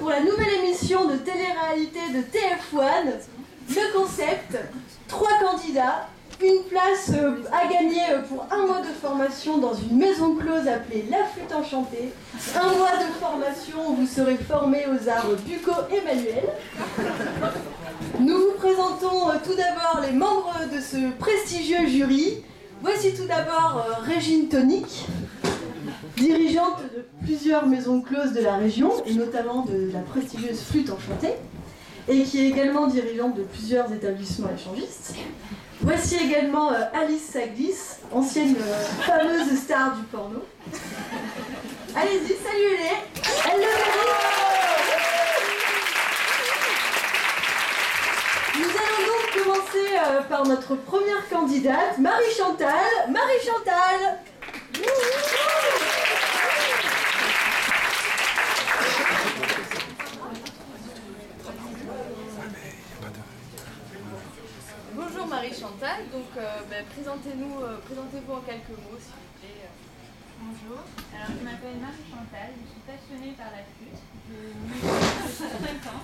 pour la nouvelle émission de télé-réalité de TF1. Le concept, 3 candidats, une place à gagner pour 1 mois de formation dans une maison close appelée La Flûte Enchantée. 1 mois de formation où vous serez formés aux arts bucco-et-manuels. Nous vous présentons tout d'abord les membres de ce prestigieux jury. Voici tout d'abord Régine Tonic, dirigeante de plusieurs maisons closes de la région, et notamment de la prestigieuse Flûte Enchantée, et qui est également dirigeante de plusieurs établissements échangistes. Voici également Alice Saglis, ancienne fameuse star du porno. Allez-y, saluez-les, elle le mérite. Nous allons donc commencer par notre première candidate, Marie-Chantal. Marie-Chantal! Bonjour Marie-Chantal, donc présentez-vous en quelques mots s'il vous plaît. Bonjour, alors je m'appelle Marie-Chantal, je suis passionnée par la flûte, j'ai 5 ans,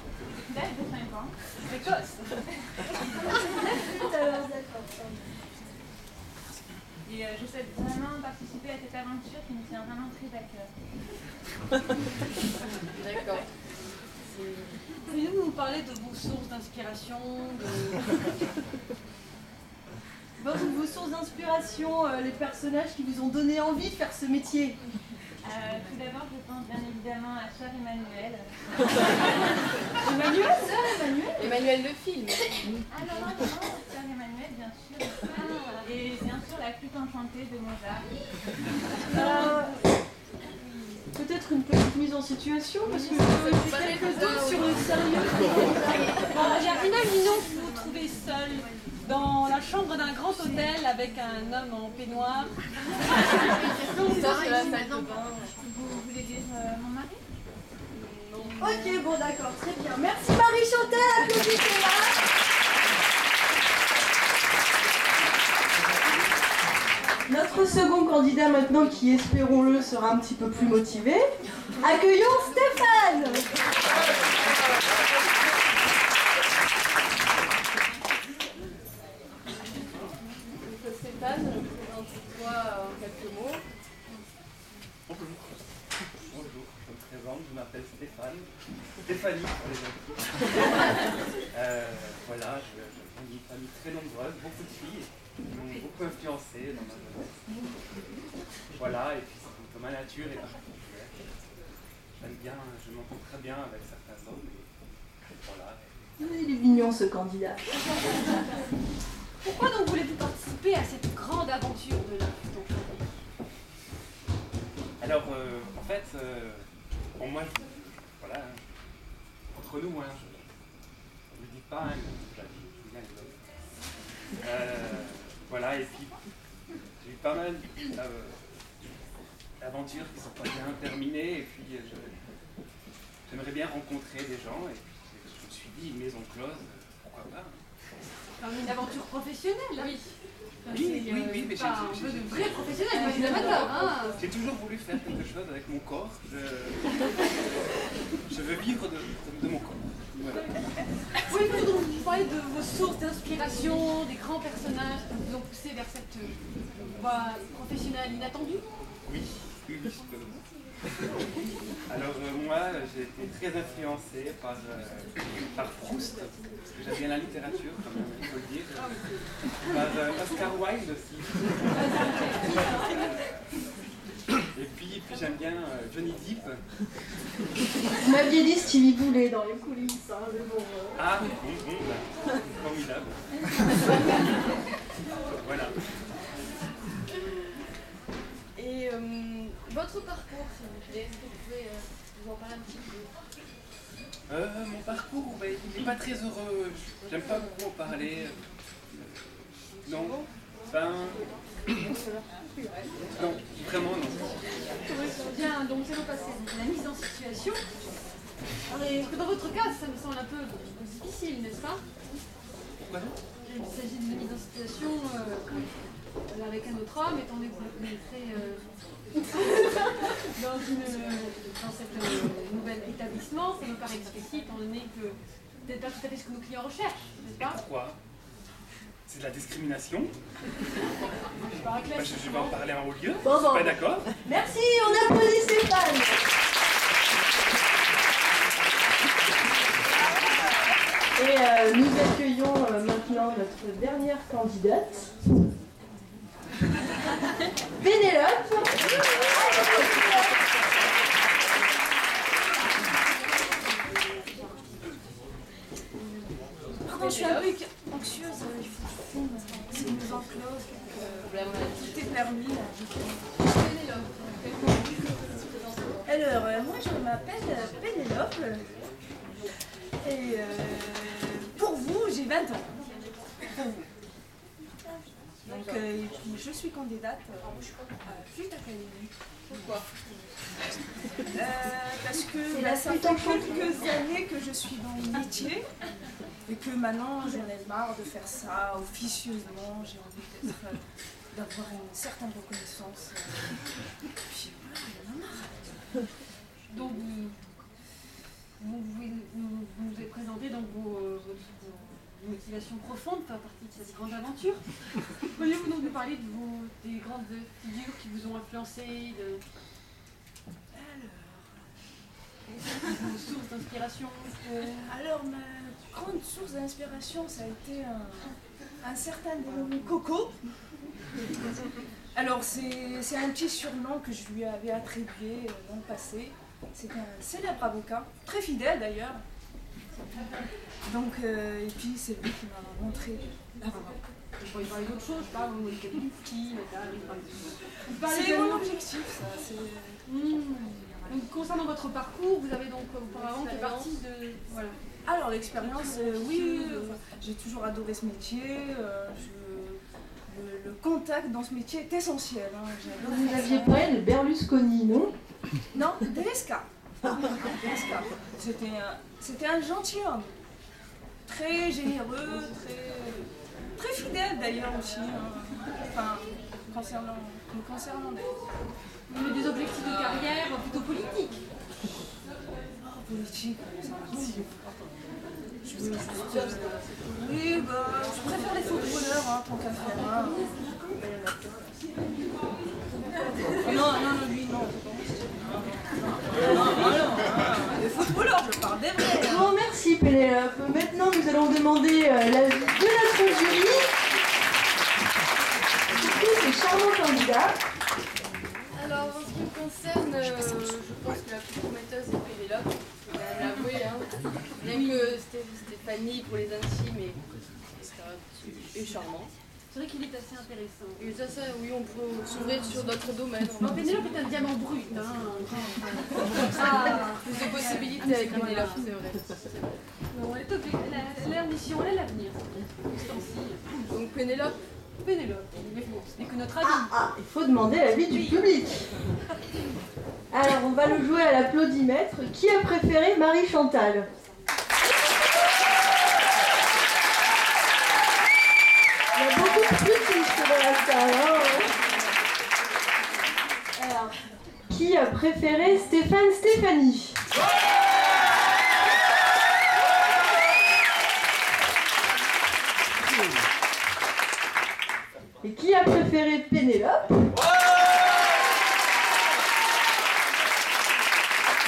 l'âge de 5 ans, précoce. Et je souhaite vraiment participer à cette aventure qui me tient vraiment très à cœur. D'accord. Pourriez-vous nous parler de vos sources d'inspiration Vos sources d'inspiration, les personnages qui vous ont donné envie de faire ce métier. Tout d'abord, je pense bien évidemment à Sœur Emmanuel. Emmanuel, Sœur Emmanuel. Emmanuel le film. Ah non, Sœur Emmanuel, bien sûr. Et bien sûr, la flûte enchantée de Mozart. Peut-être une petite mise en situation, parce que j'ai quelques doutes sur le sérieux. Imaginons que vous vous trouvez seul dans la chambre d'un grand hôtel avec un homme en peignoir. Ça, c'est la salle de bain. Vous voulez dire mon mari? Ok, bon d'accord, très bien. Merci Marie-Chantal, applaudissez-la. Notre second candidat maintenant, qui espérons-le sera un petit peu plus motivé. Accueillons Stéphane. Stéphane, présente-toi en quelques mots. Bonjour, je me présente, je m'appelle Stéphane. Stéphanie pour les autres. Voilà, je viens d'une famille très nombreuse, beaucoup de filles, qui m'ont beaucoup influencé dans ma jeunesse. Voilà, et puis c'est ma nature est particulière. J'aime bien, je m'entends très bien avec certains hommes, et voilà. Il est mignon ce candidat. Pourquoi donc voulez-vous participer à cette grande aventure de la flûte enchantée? Alors, en fait, pour moi, voilà, entre nous, hein, je ne le dis pas, hein, je viens de voilà, et puis j'ai eu pas mal d'aventures qui ne sont pas bien terminées, et puis j'aimerais bien rencontrer des gens, et puis je me suis dit, une maison close, pourquoi pas. Comme une aventure professionnelle. Oui, mais c'est pas un peu de vrai professionnel, pas des amateurs. Hein. J'ai toujours voulu faire quelque chose avec mon corps. Je veux vivre de mon corps. Voilà. Pouvez-vous donc nous parler de vos sources d'inspiration, des grands personnages qui vous ont poussé vers cette voie professionnelle inattendue? Oui, je peux. Alors moi, j'ai été très influencé par Proust, parce que j'aime bien la littérature, quand même, il faut le dire. Par Oscar Wilde aussi. Et puis j'aime bien Johnny Depp. Vous m'aviez dit Stevie Boulet dans les coulisses, hein, mais bon. Ah, formidable. Voilà. Et votre parcours, s'il vous plaît, est-ce que vous pouvez nous en parler un petit peu? Mon parcours, il n'est pas très heureux. J'aime pas beaucoup en parler. Non. Non, vraiment non. Bien, donc nous allons passer à la mise en situation. Alors, parce que dans votre cas, ça me semble un peu difficile, n'est-ce pas? Pourquoi non? Il s'agit d'une mise en situation avec un autre homme, étant donné que vous le connaîtrez dans cet nouvel établissement, ça me paraît difficile, étant donné que vous n'êtes pas tout à fait ce que nos clients recherchent, n'est-ce pas? Pourquoi? C'est de la discrimination. Je vais en parler en haut lieu. Bon, Je suis pas d'accord. Merci, on applaudit Stéphane. Et nous accueillons maintenant notre dernière candidate, Pénélope. Pardon, je suis un peu anxieuse, il faut que je filme, c'est une maison close, tout est permis là. Alors, moi je m'appelle Pénélope, et pour vous, j'ai 20 ans. Pour vous. Donc, et puis je suis candidate à Flûte Académie. Pourquoi? Parce que ça fait quelques années que je suis dans le métier et que maintenant j'en ai marre de faire ça officieusement. J'ai envie d'avoir une certaine reconnaissance. Puis voilà, j'en ai marre. Donc vous nous êtes présenté donc vos motivations profondes pour faire partie de cette grande aventure. Pourriez-vous donc nous parler des grandes figures qui vous ont influencé, vos sources d'inspiration? Alors, ma grande source d'inspiration, ça a été un certain dénommé Coco. Alors, c'est un petit surnom que je lui avais attribué dans le passé. C'était un célèbre avocat, très fidèle d'ailleurs. Donc, et puis c'est lui qui m'a montré l'avocat. Je pourrais parler d'autre chose, je parle de Monica Bellucci, c'est mon objectif, ça. Donc, concernant votre parcours, vous avez donc auparavant fait partie de... Voilà. Alors, l'expérience, oui, j'ai toujours adoré ce métier. Le contact dans ce métier est essentiel. Hein. Vous n'aviez pas de Berlusconi, non? Non, DSK. C'était un gentilhomme. Très généreux, très fidèle d'ailleurs aussi. Enfin, me concernant d'ailleurs. Vous avez des objectifs de carrière plutôt politiques? Politique, ça je veux juste... oui, je préfère les footballeurs, tant qu'à faire. Non, lui, non. Non, les footballeurs, je parle des vrais. Bon, merci Pénélope. Maintenant, nous allons demander l'avis de notre jury. Tous ces charmants candidats. Alors, en ce qui me concerne, je pense que la plus prometteuse est Pénélope. On va l'avouer, hein. Bien que Stéphanie pour les intimes est charmant. C'est vrai qu'il est assez intéressant. Et ça, oui, on peut s'ouvrir sur d'autres domaines. Pénélope est un diamant brut. Plus de possibilités avec Pénélope, c'est vrai. Non, leur mission, elle est l'avenir. Donc Pénélope, ce n'est que notre avis. Il faut demander l'avis du public. Alors, on va le jouer à l'applaudimètre. Qui a préféré Marie-Chantal? Il y a beaucoup de flûtistes dans la salle. Alors, qui a préféré Stéphanie? Et qui a préféré Pénélope?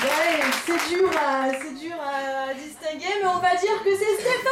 Ouais, c'est dur à distinguer, mais on va dire que c'est Stéphane.